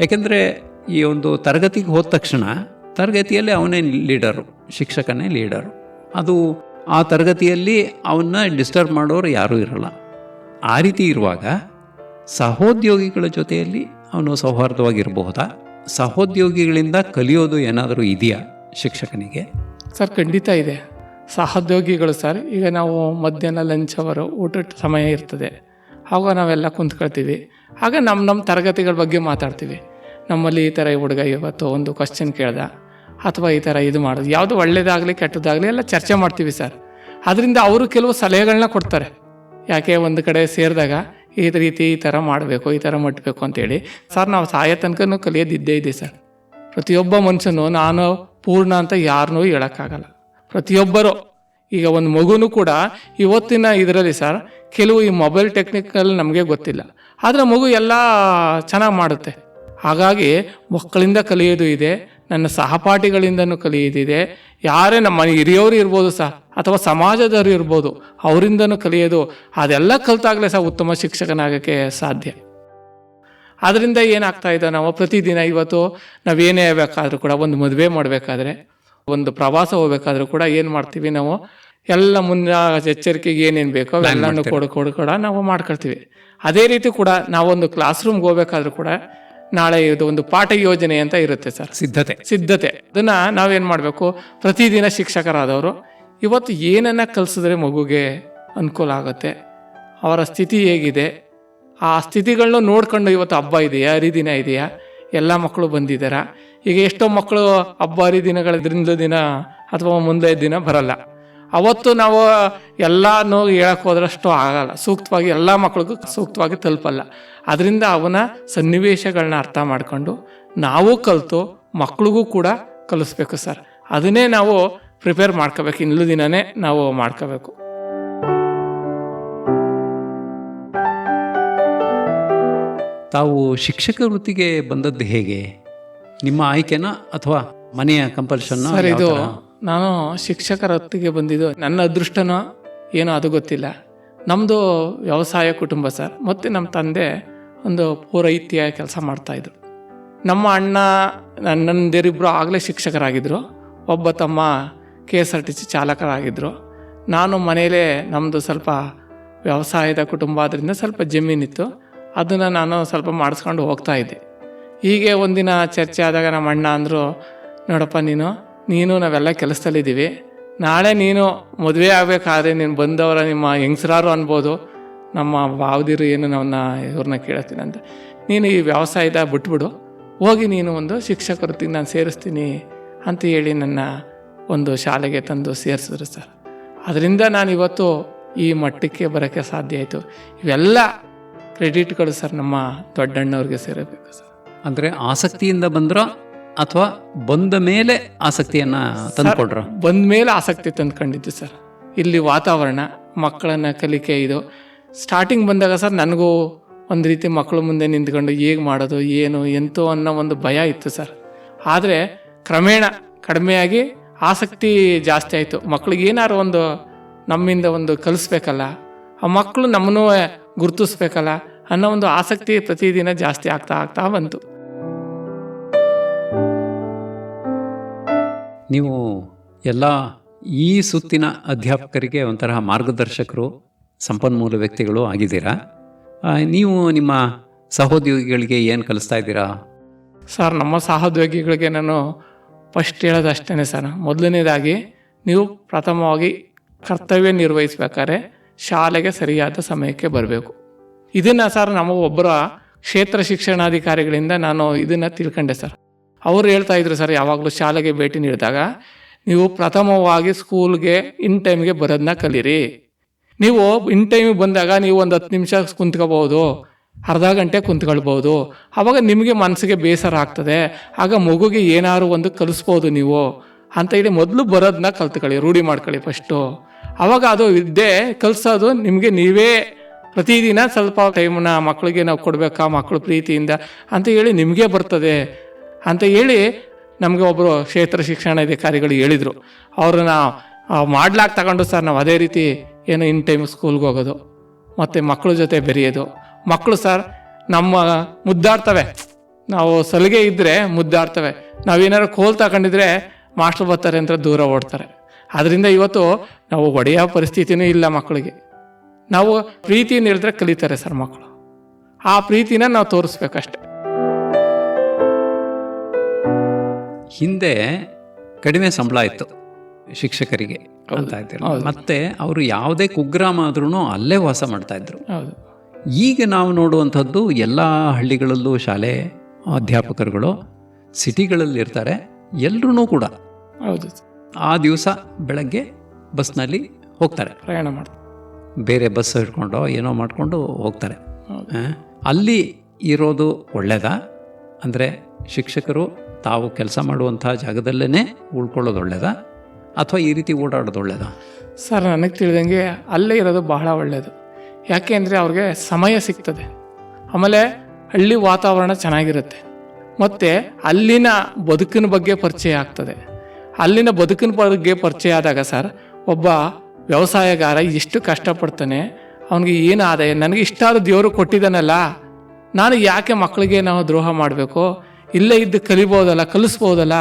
ಯಾಕೆಂದರೆ ಈ ಒಂದು ತರಗತಿಗೆ ಹೋದ ತಕ್ಷಣ ತರಗತಿಯಲ್ಲಿ ಅವನೇ ಲೀಡರು, ಶಿಕ್ಷಕನೇ ಲೀಡರು. ಅದು ಆ ತರಗತಿಯಲ್ಲಿ ಅವನ್ನ ಡಿಸ್ಟರ್ಬ್ ಮಾಡೋರು ಯಾರೂ ಇರಲ್ಲ. ಆ ರೀತಿ ಇರುವಾಗ ಸಹೋದ್ಯೋಗಿಗಳ ಜೊತೆಯಲ್ಲಿ ಅವನು ಸೌಹಾರ್ದವಾಗಿರಬಹುದಾ? ಸಹೋದ್ಯೋಗಿಗಳಿಂದ ಕಲಿಯೋದು ಏನಾದರೂ ಇದೆಯಾ ಶಿಕ್ಷಕನಿಗೆ? ಸರ್ ಖಂಡಿತ ಇದೆ. ಸಹೋದ್ಯೋಗಿಗಳು ಸರ್, ಈಗ ನಾವು ಮಧ್ಯಾಹ್ನ ಲಂಚ್ ಅವರು ಊಟದ ಸಮಯ ಇರ್ತದೆ, ಆವಾಗ ನಾವೆಲ್ಲ ಕುಂತ್ಕೊಳ್ತೀವಿ. ಆಗ ನಮ್ಮ ತರಗತಿಗಳ ಬಗ್ಗೆ ಮಾತಾಡ್ತೀವಿ. ನಮ್ಮಲ್ಲಿ ಈ ಥರ ಹುಡುಗ ಇವತ್ತು ಒಂದು ಕ್ವಶನ್ ಕೇಳ್ದ, ಅಥವಾ ಈ ಥರ ಇದು ಮಾಡೋದು, ಯಾವುದು ಒಳ್ಳೇದಾಗಲಿ ಕೆಟ್ಟದಾಗಲಿ ಎಲ್ಲ ಚರ್ಚೆ ಮಾಡ್ತೀವಿ ಸರ್. ಅದರಿಂದ ಅವರು ಕೆಲವು ಸಲಹೆಗಳನ್ನ ಕೊಡ್ತಾರೆ. ಯಾಕೆ ಒಂದು ಕಡೆ ಸೇರಿದಾಗ ಈ ರೀತಿ ಈ ಥರ ಮಾಡಬೇಕು, ಈ ಥರ ಮಟ್ಟಬೇಕು ಅಂತೇಳಿ. ಸರ್ ನಾವು ಸಾಯೋ ತನಕನೂ ಕಲಿಯೋದಿದ್ದೇ ಇದೆ ಸರ್. ಪ್ರತಿಯೊಬ್ಬ ಮನುಷ್ಯನು ನಾನು ಪೂರ್ಣ ಅಂತ ಯಾರನ್ನೂ ಹೇಳೋಕ್ಕಾಗಲ್ಲ. ಪ್ರತಿಯೊಬ್ಬರು, ಈಗ ಒಂದು ಮಗುನೂ ಕೂಡ ಇವತ್ತಿನ ಇದರಲ್ಲಿ ಸರ್ ಕೆಲವು ಈ ಮೊಬೈಲ್ ಟೆಕ್ನಿಕಲ್ ನಮಗೆ ಗೊತ್ತಿಲ್ಲ, ಆದರೆ ಮಗು ಎಲ್ಲ ಚೆನ್ನಾಗಿ ಮಾಡುತ್ತೆ. ಹಾಗಾಗಿ ಮಕ್ಕಳಿಂದ ಕಲಿಯೋದು ಇದೆ, ನನ್ನ ಸಹಪಾಠಿಗಳಿಂದನೂ ಕಲಿಯೋದಿದೆ. ಯಾರೇ ನಮ್ಮ ಹಿರಿಯವರು ಇರ್ಬೋದು ಸಹ, ಅಥವಾ ಸಮಾಜದವರು ಇರ್ಬೋದು, ಅವರಿಂದನೂ ಕಲಿಯೋದು. ಅದೆಲ್ಲ ಕಲಿತಾಗಲೇ ಸಹ ಉತ್ತಮ ಶಿಕ್ಷಕನಾಗೋಕ್ಕೆ ಸಾಧ್ಯ. ಅದರಿಂದ ಏನಾಗ್ತಾ ಇದೆ, ನಾವು ಪ್ರತಿದಿನ ಇವತ್ತು ನಾವೇನೇ ಬೇಕಾದರೂ ಕೂಡ, ಒಂದು ಮದುವೆ ಮಾಡಬೇಕಾದ್ರೆ, ಒಂದು ಪ್ರವಾಸ ಹೋಗ್ಬೇಕಾದ್ರೂ ಕೂಡ ಏನು ಮಾಡ್ತೀವಿ ನಾವು, ಎಲ್ಲ ಮುನ್ನ ಎಚ್ಚರಿಕೆಗೆ ಏನೇನು ಬೇಕೋ ಅವೆಲ್ಲನೂ ಕೂಡ ನಾವು ಮಾಡ್ಕೊಳ್ತೀವಿ. ಅದೇ ರೀತಿ ಕೂಡ ನಾವೊಂದು ಕ್ಲಾಸ್ ರೂಮ್ಗೆ ಹೋಗ್ಬೇಕಾದ್ರೂ ಕೂಡ ನಾಳೆ ಇದು ಒಂದು ಪಾಠ ಯೋಜನೆ ಅಂತ ಇರುತ್ತೆ ಸರ್, ಸಿದ್ಧತೆ. ಅದನ್ನು ನಾವೇನು ಮಾಡಬೇಕು, ಪ್ರತಿದಿನ ಶಿಕ್ಷಕರಾದವರು ಇವತ್ತು ಏನನ್ನ ಕಲಿಸಿದ್ರೆ ಮಗುಗೆ ಅನುಕೂಲ ಆಗುತ್ತೆ, ಅವರ ಸ್ಥಿತಿ ಹೇಗಿದೆ, ಆ ಸ್ಥಿತಿಗಳನ್ನ ನೋಡ್ಕೊಂಡು, ಇವತ್ತು ಹಬ್ಬ ಇದೆಯಾ, ಹರಿದಿನ ಇದೆಯಾ, ಎಲ್ಲ ಮಕ್ಕಳು ಬಂದಿದ್ದಾರಾ. ಈಗ ಎಷ್ಟೋ ಮಕ್ಕಳು ಹಬ್ಬ ಹರಿದಿನಗಳಿಂದ ದಿನ ಅಥವಾ ಮುಂದೆ ದಿನ ಬರಲ್ಲ. ಅವತ್ತು ನಾವು ಎಲ್ಲನೂ ಹೇಳಕ್ಕೆ ಹೋದ್ರಷ್ಟು ಆಗಲ್ಲ, ಸೂಕ್ತವಾಗಿ ಎಲ್ಲ ಮಕ್ಕಳಿಗೂ ಸೂಕ್ತವಾಗಿ ತಲುಪಲ್ಲ. ಅದರಿಂದ ಅವನ ಸನ್ನಿವೇಶಗಳನ್ನ ಅರ್ಥ ಮಾಡ್ಕೊಂಡು ನಾವು ಕಲಿತು ಮಕ್ಕಳಿಗೂ ಕೂಡ ಕಲಿಸ್ಬೇಕು ಸರ್. ಅದನ್ನೇ ನಾವು ಪ್ರಿಪೇರ್ ಮಾಡ್ಕೋಬೇಕು, ಇನ್ನೂ ದಿನನೇ ನಾವು ಮಾಡ್ಕೋಬೇಕು. ತಾವು ಶಿಕ್ಷಕ ವೃತ್ತಿಗೆ ಬಂದದ್ದು ಹೇಗೆ? ನಿಮ್ಮ ಆಯ್ಕೆನ ಅಥವಾ ಮನೆಯ ಕಂಪಲ್ಷನ್? ಸರ್, ಇದು ನಾನು ಶಿಕ್ಷಕರ ವೃತ್ತಿಗೆ ಬಂದಿದ್ದು ನನ್ನ ಅದೃಷ್ಟನೋ ಏನೋ ಅದು ಗೊತ್ತಿಲ್ಲ. ನಮ್ಮದು ವ್ಯವಸಾಯ ಕುಟುಂಬ ಸರ್. ಮತ್ತು ನಮ್ಮ ತಂದೆ ಒಂದು ಪೌರಹಿತ್ಯ ಕೆಲಸ ಮಾಡ್ತಾಯಿದ್ರು. ನಮ್ಮ ಅಣ್ಣ ನನ್ನಂದಿರಿಬ್ಬರು ಆಗಲೇ ಶಿಕ್ಷಕರಾಗಿದ್ದರು. ಒಬ್ಬ ತಮ್ಮ KSRTC ಚಾಲಕರಾಗಿದ್ದರು. ನಾನು ಮನೇಲೇ, ನಮ್ಮದು ಸ್ವಲ್ಪ ವ್ಯವಸಾಯದ ಕುಟುಂಬ ಆದ್ದರಿಂದ ಸ್ವಲ್ಪ ಜಮೀನಿತ್ತು, ಅದನ್ನು ನಾನು ಸ್ವಲ್ಪ ಮಾಡಿಸ್ಕೊಂಡು ಹೋಗ್ತಾಯಿದ್ದೆ. ಹೀಗೆ ಒಂದಿನ ಚರ್ಚೆ ಆದಾಗ ನಮ್ಮ ಅಣ್ಣ ಅಂದರು, ನೋಡಪ್ಪ ನೀನು ನಾವೆಲ್ಲ ಕೆಲಸದಲ್ಲಿದ್ದೀವಿ, ನಾಳೆ ನೀನು ಮದುವೆ ಆಗಬೇಕಾದ್ರೆ ನೀನು ಬಂದವರ ನಿಮ್ಮ ಹೆಂಗಸರಾರು ಅನ್ಬೋದು, ನಮ್ಮ ಭಾವದಿರು ಏನು ಇವ್ರನ್ನ ಕೇಳ್ತೀನಿ ಅಂತ, ನೀನು ಈ ವ್ಯವಸಾಯದ ಬಿಟ್ಬಿಡು, ಹೋಗಿ ನೀನು ಒಂದು ಶಿಕ್ಷಕ ವೃತ್ತಿಗೆ ನಾನು ಸೇರಿಸ್ತೀನಿ ಅಂತ ಹೇಳಿ ನನ್ನ ಒಂದು ಶಾಲೆಗೆ ತಂದು ಸೇರಿಸಿದ್ರು ಸರ್. ಅದರಿಂದ ನಾನು ಇವತ್ತು ಈ ಮಟ್ಟಕ್ಕೆ ಬರೋಕ್ಕೆ ಸಾಧ್ಯ ಆಯಿತು. ಇವೆಲ್ಲ ಕ್ರೆಡಿಟ್ಗಳು ಸರ್ ನಮ್ಮ ದೊಡ್ಡಣ್ಣವ್ರಿಗೆ ಸೇರಬೇಕು ಸರ್. ಅಂದರೆ ಆಸಕ್ತಿಯಿಂದ ಬಂದ್ರ ಅಥವಾ ಬಂದ ಮೇಲೆ ಆಸಕ್ತಿಯನ್ನು ತಂದುಕೊಡ್ರ? ಬಂದ ಮೇಲೆ ಆಸಕ್ತಿ ತಂದ್ಕೊಂಡಿದ್ದು ಸರ್. ಇಲ್ಲಿ ವಾತಾವರಣ, ಮಕ್ಕಳನ್ನ ಕಲಿಕೆ, ಇದು ಸ್ಟಾರ್ಟಿಂಗ್ ಬಂದಾಗ ಸರ್ ನನಗೂ ಒಂದು ರೀತಿ ಮಕ್ಕಳು ಮುಂದೆ ನಿಂತ್ಕೊಂಡು ಹೇಗೆ ಮಾಡೋದು ಏನು ಎಂತೋ ಅನ್ನೋ ಒಂದು ಭಯ ಇತ್ತು ಸರ್. ಆದರೆ ಕ್ರಮೇಣ ಕಡಿಮೆಯಾಗಿ ಆಸಕ್ತಿ ಜಾಸ್ತಿ ಆಯಿತು. ಮಕ್ಳಿಗೆ ಏನಾರು ಒಂದು ನಮ್ಮಿಂದ ಒಂದು ಕಲಿಸ್ಬೇಕಲ್ಲ, ಆ ಮಕ್ಕಳು ನಮ್ಮನ್ನೂ ಗುರುತಿಸ್ಬೇಕಲ್ಲ ಅನ್ನೋ ಒಂದು ಆಸಕ್ತಿ ಪ್ರತಿದಿನ ಜಾಸ್ತಿ ಆಗ್ತಾ ಬಂತು. ನೀವು ಎಲ್ಲ ಈ ಸುತ್ತಿನ ಅಧ್ಯಾಪಕರಿಗೆ ಒಂಥರ ಮಾರ್ಗದರ್ಶಕರು, ಸಂಪನ್ಮೂಲ ವ್ಯಕ್ತಿಗಳು ಆಗಿದ್ದೀರಾ. ನೀವು ನಿಮ್ಮ ಸಹೋದ್ಯೋಗಿಗಳಿಗೆ ಏನು ಕಲಿಸ್ತಾ ಇದ್ದೀರಾ? ಸರ್, ನಮ್ಮ ಸಹೋದ್ಯೋಗಿಗಳಿಗೆ ನಾನು ಫಸ್ಟ್ ಹೇಳೋದು ಅಷ್ಟೇ ಸರ್. ಮೊದಲನೇದಾಗಿ ನೀವು ಪ್ರಥಮವಾಗಿ ಕರ್ತವ್ಯ ನಿರ್ವಹಿಸ್ಬೇಕಾದ್ರೆ ಶಾಲೆಗೆ ಸರಿಯಾದ ಸಮಯಕ್ಕೆ ಬರಬೇಕು. ಇದನ್ನು ಸರ್ ನಮ್ಮ ಒಬ್ಬರ ಕ್ಷೇತ್ರ ಶಿಕ್ಷಣಾಧಿಕಾರಿಗಳಿಂದ ನಾನು ಇದನ್ನು ತಿಳ್ಕೊಂಡೆ ಸರ್. ಅವರು ಹೇಳ್ತಾಯಿದ್ರು ಸರ್, ಯಾವಾಗಲೂ ಶಾಲೆಗೆ ಭೇಟಿ ನೀಡಿದಾಗ ನೀವು ಪ್ರಥಮವಾಗಿ ಸ್ಕೂಲ್ಗೆ ಇನ್ ಟೈಮ್ಗೆ ಬರೋದನ್ನ ಕಲೀರಿ. ನೀವು ಇನ್ ಟೈಮಿಗೆ ಬಂದಾಗ ನೀವು ಒಂದು 10 ನಿಮಿಷ ಕುಂತ್ಕೋಬೋದು, ಅರ್ಧ ಗಂಟೆ ಕುಂತ್ಕೊಳ್ಬೋದು. ಆವಾಗ ನಿಮಗೆ ಮನಸ್ಸಿಗೆ ಬೇಸರ ಆಗ್ತದೆ, ಆಗ ಮಗುಗೆ ಏನಾದ್ರು ಒಂದು ಕಲಿಸ್ಬೋದು ನೀವು ಅಂತ ಹೇಳಿ ಮೊದಲು ಬರೋದನ್ನ ಕಲ್ತ್ಕೊಳ್ಳಿ, ರೂಢಿ ಮಾಡ್ಕೊಳ್ಳಿ ಫಸ್ಟು. ಆವಾಗ ಅದು ವಿದ್ಯೆ ಕಲಿಸೋದು ನಿಮಗೆ ನೀವೇ ಪ್ರತಿದಿನ ಸ್ವಲ್ಪ ಟೈಮನ್ನ ಮಕ್ಕಳಿಗೆ ನಾವು ಕೊಡಬೇಕಾ, ಮಕ್ಕಳು ಪ್ರೀತಿಯಿಂದ ಅಂತ ಹೇಳಿ ನಿಮಗೆ ಬರ್ತದೆ ಅಂತ ಹೇಳಿ ನಮಗೆ ಒಬ್ಬರು ಕ್ಷೇತ್ರ ಶಿಕ್ಷಣಾಧಿಕಾರಿಗಳು ಹೇಳಿದರು. ಅವ್ರನ್ನ ಮಾಡ್ಲಾಕ್ ತಗೊಂಡು ಸರ್ ನಾವು ಅದೇ ರೀತಿ ಏನು ಇನ್ ಟೈಮ್ ಸ್ಕೂಲ್ಗೆ ಹೋಗೋದು ಮತ್ತು ಮಕ್ಕಳ ಜೊತೆ ಬೆರೆಯೋದು. ಮಕ್ಕಳು ಸರ್ ನಮ್ಮ ಮುದ್ದಾಡ್ತವೆ, ನಾವು ಸಲಿಗೆ ಇದ್ದರೆ ಮುದ್ದಾಡ್ತವೆ. ನಾವೇನಾದ್ರು ಕೋಲ್ ತಗೊಂಡಿದ್ರೆ ಮಾಸ್ಟರ್ ಬರ್ತಾರೆ ಅಂತ ದೂರ ಓಡ್ತಾರೆ. ಅದರಿಂದ ಇವತ್ತು ನಾವು ಒಡೆಯೋ ಪರಿಸ್ಥಿತಿನೂ ಇಲ್ಲ ಮಕ್ಕಳಿಗೆ. ನಾವು ಪ್ರೀತಿಯನ್ನು ಹೇಳಿದ್ರೆ ಕಲಿತಾರೆ ಸರ್ ಮಕ್ಕಳು. ಆ ಪ್ರೀತಿನ ನಾವು ತೋರಿಸ್ಬೇಕಷ್ಟೆ. ಹಿಂದೆ ಕಡಿಮೆ ಸಂಬಳ ಇತ್ತು, ಶಿಕ್ಷಕರಿಗೆ ಅಂತ ಇದ್ರು. ಮತ್ತೆ ಅವರು ಯಾವುದೇ ಕುಗ್ರಾಮ ಆದ್ರೂ ಅಲ್ಲೇ ವಾಸ ಮಾಡ್ತಾ ಇದ್ರು. ಹೌದು. ಈಗ ನಾವು ನೋಡುವಂಥದ್ದು ಎಲ್ಲ ಹಳ್ಳಿಗಳಲ್ಲೂ ಶಾಲೆ ಅಧ್ಯಾಪಕರುಗಳು ಸಿಟಿಗಳಲ್ಲಿ ಇರ್ತಾರೆ. ಎಲ್ಲರೂ ಕೂಡ ಹೌದು, ಆ ದಿವಸ ಬೆಳಗ್ಗೆ ಬಸ್ನಲ್ಲಿ ಹೋಗ್ತಾರೆ, ಪ್ರಯಾಣ ಮಾಡ್ತಾರೆ, ಬೇರೆ ಬಸ್ ಹಿಡ್ಕೊಂಡು ಏನೋ ಮಾಡಿಕೊಂಡು ಹೋಗ್ತಾರೆ. ಅಲ್ಲಿ ಇರೋದು ಒಳ್ಳೆಯದಾ? ಅಂದರೆ ಶಿಕ್ಷಕರು ತಾವು ಕೆಲಸ ಮಾಡುವಂಥ ಜಾಗದಲ್ಲೇ ಉಳ್ಕೊಳ್ಳೋದು ಒಳ್ಳೆಯದಾ ಅಥವಾ ಈ ರೀತಿ ಓಡಾಡೋದು ಒಳ್ಳೆಯದಾ? ಸರ್, ನನಗೆ ತಿಳಿದಂಗೆ ಅಲ್ಲೇ ಇರೋದು ಬಹಳ ಒಳ್ಳೆಯದು. ಯಾಕೆ ಅಂದರೆ ಅವ್ರಿಗೆ ಸಮಯ ಸಿಗ್ತದೆ, ಆಮೇಲೆ ಹಳ್ಳಿ ವಾತಾವರಣ ಚೆನ್ನಾಗಿರುತ್ತೆ, ಮತ್ತು ಅಲ್ಲಿನ ಬದುಕಿನ ಬಗ್ಗೆ ಪರಿಚಯ ಆಗ್ತದೆ. ಅಲ್ಲಿನ ಬದುಕಿನ ಬಗ್ಗೆ ಪರಿಚಯ ಆದಾಗ ಸರ್, ಒಬ್ಬ ವ್ಯವಸಾಯಗಾರ ಎಷ್ಟು ಕಷ್ಟಪಡ್ತಾನೆ, ಅವನಿಗೆ ಏನು ಆದಾಯ, ನನಗೆ ಇಷ್ಟ ಆದ ದೇವರು ಕೊಟ್ಟಿದ್ದಾನಲ್ಲ, ನಾನು ಯಾಕೆ ಮಕ್ಕಳಿಗೆ ನಾವು ದ್ರೋಹ ಮಾಡಬೇಕು, ಇಲ್ಲೇ ಇದ್ದು ಕಲಿಬೋದಲ್ಲ, ಕಲಿಸ್ಬೋದಲ್ಲ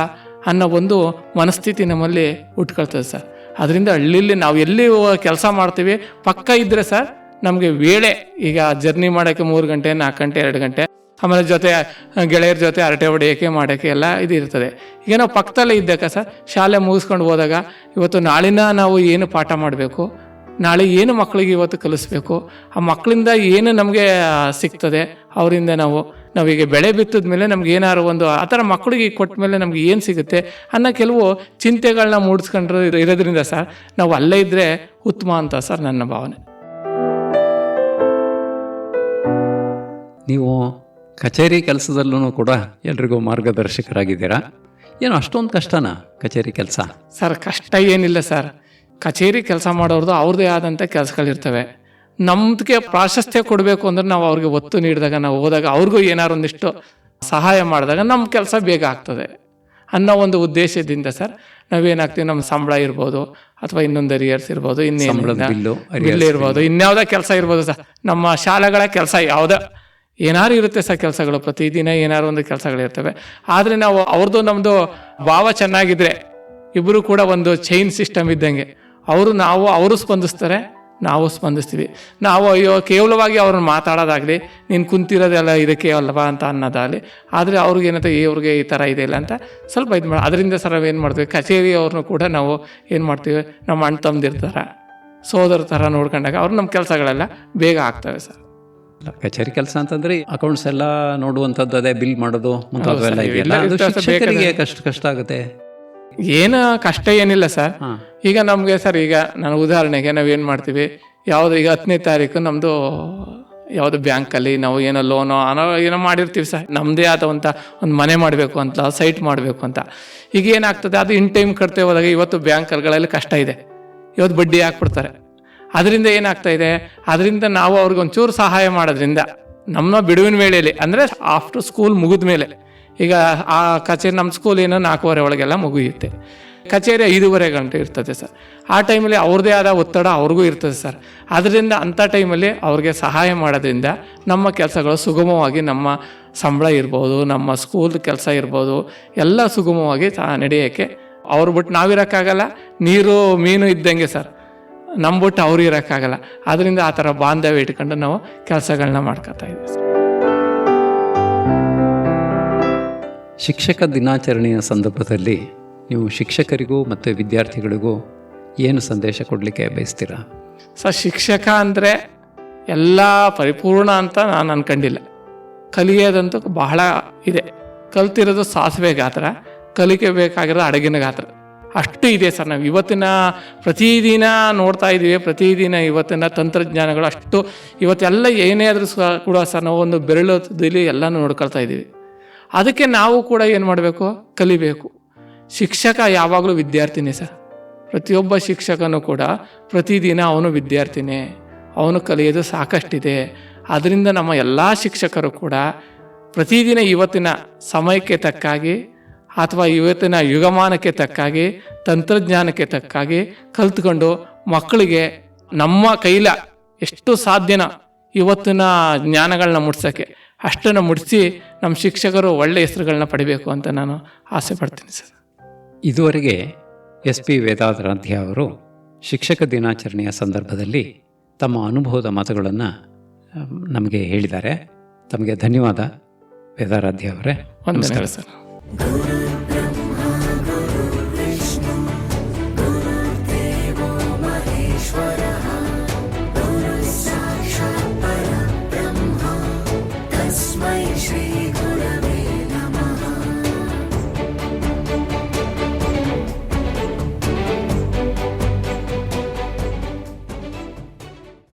ಅನ್ನೋ ಒಂದು ಮನಸ್ಥಿತಿ ನಮ್ಮಲ್ಲಿ ಉಟ್ಕೊಳ್ತದೆ ಸರ್. ಅದರಿಂದ ಹಳ್ಳಿಲಿ ನಾವು ಎಲ್ಲಿ ಕೆಲಸ ಮಾಡ್ತೀವಿ ಪಕ್ಕ ಇದ್ದರೆ ಸರ್, ನಮಗೆ ವೇಳೆ ಈಗ ಜರ್ನಿ ಮಾಡೋಕ್ಕೆ 3 ಗಂಟೆ 4 ಗಂಟೆ 2 ಗಂಟೆ, ಆಮೇಲೆ ಜೊತೆ ಗೆಳೆಯರ ಜೊತೆ ಹರಟೆ ಹೊಡೆಯೋಕ್ಕೆ ಮಾಡೋಕ್ಕೆ ಎಲ್ಲ ಇದು ಇರ್ತದೆ. ಈಗ ನಾವು ಪಕ್ಕದಲ್ಲೇ ಇದ್ದಾಗ ಸರ್, ಶಾಲೆ ಮುಗಿಸ್ಕೊಂಡು ಹೋದಾಗ ಇವತ್ತು ನಾಳಿನ ನಾವು ಏನು ಪಾಠ ಮಾಡಬೇಕು, ನಾಳೆ ಏನು ಮಕ್ಕಳಿಗೆ ಇವತ್ತು ಕಲಿಸ್ಬೇಕು, ಆ ಮಕ್ಕಳಿಂದ ಏನು ನಮಗೆ ಸಿಗ್ತದೆ, ಅವರಿಂದ ನಾವೀಗ ಬೆಳೆ ಬಿತ್ತಿದ ಮೇಲೆ ನಮ್ಗೆ ಏನಾದ್ರು ಒಂದು ಆ ಥರ ಮಕ್ಕಳಿಗೆ ಕೊಟ್ಟ ಮೇಲೆ ನಮ್ಗೆ ಏನು ಸಿಗುತ್ತೆ ಅನ್ನೋ ಕೆಲವು ಚಿಂತೆಗಳನ್ನ ಮೂಡಿಸ್ಕೊಂಡ್ರೆ ಇರೋದ್ರಿಂದ ಸರ್, ನಾವು ಅಲ್ಲೇ ಇದ್ದರೆ ಉತ್ತಮ ಅಂತ ಸರ್ ನನ್ನ ಭಾವನೆ. ನೀವು ಕಚೇರಿ ಕೆಲಸದಲ್ಲೂ ಕೂಡ ಎಲ್ರಿಗೂ ಮಾರ್ಗದರ್ಶಕರಾಗಿದ್ದೀರಾ. ಏನು ಅಷ್ಟೊಂದು ಕಷ್ಟನಾ ಕಚೇರಿ ಕೆಲಸ? ಸರ್, ಕಷ್ಟ ಏನಿಲ್ಲ ಸರ್. ಕಚೇರಿ ಕೆಲಸ ಮಾಡೋರ್ದು ಅವ್ರದ್ದೇ ಆದಂಥ ಕೆಲಸಗಳಿರ್ತವೆ. ನಮ್ಗೆ ಪ್ರಾಶಸ್ತ್ಯ ಕೊಡಬೇಕು ಅಂದ್ರೆ ನಾವು ಅವ್ರಿಗೆ ಒತ್ತು ನೀಡಿದಾಗ, ನಾವು ಹೋದಾಗ ಅವ್ರಿಗೂ ಏನಾರು ಒಂದಿಷ್ಟು ಸಹಾಯ ಮಾಡಿದಾಗ ನಮ್ಮ ಕೆಲಸ ಬೇಗ ಆಗ್ತದೆ ಅನ್ನೋ ಒಂದು ಉದ್ದೇಶದಿಂದ ಸರ್ ನಾವೇನಾಗ್ತೀವಿ, ನಮ್ಮ ಸಂಬಳ ಇರ್ಬೋದು ಅಥವಾ ಇನ್ನೊಂದು ಅರಿಯರ್ಸ್ ಇರ್ಬೋದು, ಬಿಲ್ ಇರ್ಬೋದು, ಇನ್ಯಾವುದೇ ಕೆಲಸ ಇರ್ಬೋದು ಸರ್, ನಮ್ಮ ಶಾಲೆಗಳ ಕೆಲಸ ಯಾವುದೇ ಏನಾರು ಇರುತ್ತೆ ಸರ್, ಕೆಲಸಗಳು ಪ್ರತಿದಿನ ಏನಾರು ಒಂದು ಕೆಲಸಗಳಿರ್ತವೆ. ಆದರೆ ನಾವು ಅವ್ರದ್ದು ನಮ್ಮದು ಭಾವ ಚೆನ್ನಾಗಿದ್ರೆ, ಇಬ್ಬರು ಕೂಡ ಒಂದು ಚೈನ್ ಸಿಸ್ಟಮ್ ಇದ್ದಂಗೆ, ಅವರು ಸ್ಪಂದಿಸ್ತಾರೆ, ನಾವು ಸ್ಪಂದಿಸ್ತೀವಿ. ನಾವು ಅಯ್ಯೋ ಕೇವಲವಾಗಿ ಅವ್ರನ್ನ ಮಾತಾಡೋದಾಗಲಿ, ನೀನು ಕುಂತಿರೋದೆಲ್ಲ ಇದಕ್ಕೆ ಅಲ್ವಾ ಅಂತ ಅನ್ನೋದಾಗಲಿ, ಆದರೆ ಅವ್ರಿಗೇನಂತ ಇವ್ರಿಗೆ ಈ ಥರ ಇದೆ ಇಲ್ಲ ಅಂತ ಸ್ವಲ್ಪ ಇದು ಮಾಡಿ, ಅದರಿಂದ ಸರ್ ನಾವೇನು ಮಾಡ್ತೀವಿ, ಕಚೇರಿ ಅವ್ರನ್ನೂ ಕೂಡ ನಾವು ಏನು ಮಾಡ್ತೀವಿ, ನಮ್ಮ ಅಣ್ಣ ತಮ್ಮದಿರ್ತಾರೆ, ಸೋದರ ಥರ ನೋಡ್ಕೊಂಡಾಗ ಅವ್ರು ನಮ್ಮ ಕೆಲಸಗಳೆಲ್ಲ ಬೇಗ ಆಗ್ತವೆ ಸರ್. ಕಚೇರಿ ಕೆಲಸ ಅಂತಂದ್ರೆ ಅಕೌಂಟ್ಸ್ ಎಲ್ಲ ನೋಡುವಂಥದ್ದು, ಅದೇ ಬಿಲ್ ಮಾಡೋದು ಮುಂತಾದವೆಲ್ಲ ಇದೆಯಲ್ಲ, ಅದು ಶಿಕ್ಷಕರಿಗೆ ಕಷ್ಟ ಆಗುತ್ತೆ. ಏನು ಕಷ್ಟ ಏನಿಲ್ಲ ಸರ್. ಈಗ ನಮಗೆ ಸರ್, ಈಗ ನಾನು ಉದಾಹರಣೆಗೆ ನಾವೇನು ಮಾಡ್ತೀವಿ, ಈಗ 10ನೇ ತಾರೀಕು ನಮ್ಮದು ಯಾವುದು ಬ್ಯಾಂಕಲ್ಲಿ ನಾವು ಏನೋ ಲೋನೋ ಏನೋ ಮಾಡಿರ್ತೀವಿ ಸರ್, ನಮ್ಮದೇ ಆದಂಥ ಒಂದು ಮನೆ ಮಾಡಬೇಕು ಅಂತ, ಸೈಟ್ ಮಾಡಬೇಕು ಅಂತ. ಈಗ ಏನಾಗ್ತದೆ, ಅದು ಇನ್ ಟೈಮ್ ಕಟ್ತೇ ಹೋದಾಗ ಇವತ್ತು ಬ್ಯಾಂಕ್ಗಳಲ್ಲಿ ಕಷ್ಟ ಇದೆ, ಇವತ್ತು ಬಡ್ಡಿ ಹಾಕ್ಬಿಡ್ತಾರೆ. ಅದರಿಂದ ಏನಾಗ್ತಾ ಇದೆ, ಅದರಿಂದ ನಾವು ಅವ್ರಿಗೆ ಒಂಚೂರು ಸಹಾಯ ಮಾಡೋದ್ರಿಂದ ನಮ್ಮ ಬಿಡುವಿನ ವೇಳೆಯಲ್ಲಿ, ಅಂದರೆ ಆಫ್ಟರ್ ಸ್ಕೂಲ್ ಮುಗಿದ ಮೇಲೆ, ಈಗ ಆ ಕಚೇರಿ ನಮ್ಮ ಸ್ಕೂಲ್ ಏನೋ 4:15 ಒಳಗೆಲ್ಲ ಮುಗಿಯುತ್ತೆ, ಕಚೇರಿ 5:30 ಗಂಟೆ ಇರ್ತದೆ ಸರ್. ಆ ಟೈಮಲ್ಲಿ ಅವ್ರದ್ದೇ ಆದ ಒತ್ತಡ ಅವ್ರಿಗೂ ಇರ್ತದೆ ಸರ್. ಅದರಿಂದ ಅಂಥ ಟೈಮಲ್ಲಿ ಅವ್ರಿಗೆ ಸಹಾಯ ಮಾಡೋದ್ರಿಂದ ನಮ್ಮ ಕೆಲಸಗಳು ಸುಗಮವಾಗಿ, ನಮ್ಮ ಸಂಬಳ ಇರ್ಬೋದು, ನಮ್ಮ ಸ್ಕೂಲ್ ಕೆಲಸ ಇರ್ಬೋದು, ಎಲ್ಲ ಸುಗಮವಾಗಿ ನಡೆಯೋಕ್ಕೆ ಅವ್ರು ಬಿಟ್ಟು ನಾವಿರೋಕ್ಕಾಗಲ್ಲ. ನೀರು ಮೀನು ಇದ್ದಂಗೆ ಸರ್, ನಮ್ಮ ಬಿಟ್ಟು ಅವ್ರು ಇರೋಕ್ಕಾಗಲ್ಲ. ಅದರಿಂದ ಆ ಥರ ಬಾಂಧವ್ಯ ಇಟ್ಕೊಂಡು ನಾವು ಕೆಲಸಗಳನ್ನ ಮಾಡ್ಕೊತಾ ಇದ್ದೀವಿ ಸರ್. ಶಿಕ್ಷಕ ದಿನಾಚರಣೆಯ ಸಂದರ್ಭದಲ್ಲಿ ನೀವು ಶಿಕ್ಷಕರಿಗೂ ಮತ್ತು ವಿದ್ಯಾರ್ಥಿಗಳಿಗೂ ಏನು ಸಂದೇಶ ಕೊಡಲಿಕ್ಕೆ ಬಯಸ್ತೀರಾ? ಸರ್, ಶಿಕ್ಷಕ ಅಂದರೆ ಎಲ್ಲ ಪರಿಪೂರ್ಣ ಅಂತ ನಾನು ಅಂದ್ಕೊಂಡಿಲ್ಲ. ಕಲಿಯೋದಂತೂ ಬಹಳ ಇದೆ. ಕಲ್ತಿರೋದು ಸಾಸಿವೆ ಗಾತ್ರ, ಕಲಿಕೆ ಬೇಕಾಗಿರೋದು ಅಡಗಿನ ಗಾತ್ರ, ಅಷ್ಟು ಇದೆ ಸರ್. ನಾವು ಇವತ್ತಿನ ಪ್ರತಿದಿನ ನೋಡ್ತಾ ಇದ್ದೀವಿ, ಪ್ರತಿದಿನ ಇವತ್ತಿನ ತಂತ್ರಜ್ಞಾನಗಳು ಅಷ್ಟು ಇವತ್ತೆಲ್ಲ ಏನೇ ಆದರೂ ಕೂಡ ಸರ್, ನಾವು ಒಂದು ಬೆರಳಲ್ಲಿ ಎಲ್ಲನೂ ನೋಡ್ಕೊಳ್ತಾ ಇದ್ದೀವಿ. ಅದಕ್ಕೆ ನಾವು ಕೂಡ ಏನು ಮಾಡಬೇಕು, ಕಲಿಬೇಕು. ಶಿಕ್ಷಕ ಯಾವಾಗಲೂ ವಿದ್ಯಾರ್ಥಿನೇ ಸರ್. ಪ್ರತಿಯೊಬ್ಬ ಶಿಕ್ಷಕನೂ ಕೂಡ ಪ್ರತಿದಿನ ಅವನು ವಿದ್ಯಾರ್ಥಿನೇ, ಅವನು ಕಲಿಯೋದು ಸಾಕಷ್ಟಿದೆ. ಅದರಿಂದ ನಮ್ಮ ಎಲ್ಲ ಶಿಕ್ಷಕರು ಕೂಡ ಪ್ರತಿದಿನ ಇವತ್ತಿನ ಸಮಯಕ್ಕೆ ತಕ್ಕಾಗಿ ಅಥವಾ ಇವತ್ತಿನ ಯುಗಮಾನಕ್ಕೆ ತಕ್ಕಾಗಿ, ತಂತ್ರಜ್ಞಾನಕ್ಕೆ ತಕ್ಕಾಗಿ ಕಲ್ತ್ಕೊಂಡು ಮಕ್ಕಳಿಗೆ ನಮ್ಮ ಕೈಲ ಎಷ್ಟು ಸಾಧ್ಯನೋ ಇವತ್ತಿನ ಜ್ಞಾನಗಳನ್ನ ಮುಟ್ಸೋಕ್ಕೆ ಅಷ್ಟನ್ನು ಮುಡಿಸಿ ನಮ್ಮ ಶಿಕ್ಷಕರು ಒಳ್ಳೆಯ ಹೆಸರುಗಳನ್ನ ಪಡಿಬೇಕು ಅಂತ ನಾನು ಆಸೆ ಪಡ್ತೀನಿ ಸರ್. ಇದುವರೆಗೆ SP ವೇದಾರಾಧ್ಯ ಅವರು ಶಿಕ್ಷಕ ದಿನಾಚರಣೆಯ ಸಂದರ್ಭದಲ್ಲಿ ತಮ್ಮ ಅನುಭವದ ಮಾತುಗಳನ್ನು ನಮಗೆ ಹೇಳಿದ್ದಾರೆ. ತಮಗೆ ಧನ್ಯವಾದ ವೇದಾರಾಧ್ಯ ಅವರೇ. ನಮಸ್ಕಾರ ಸರ್.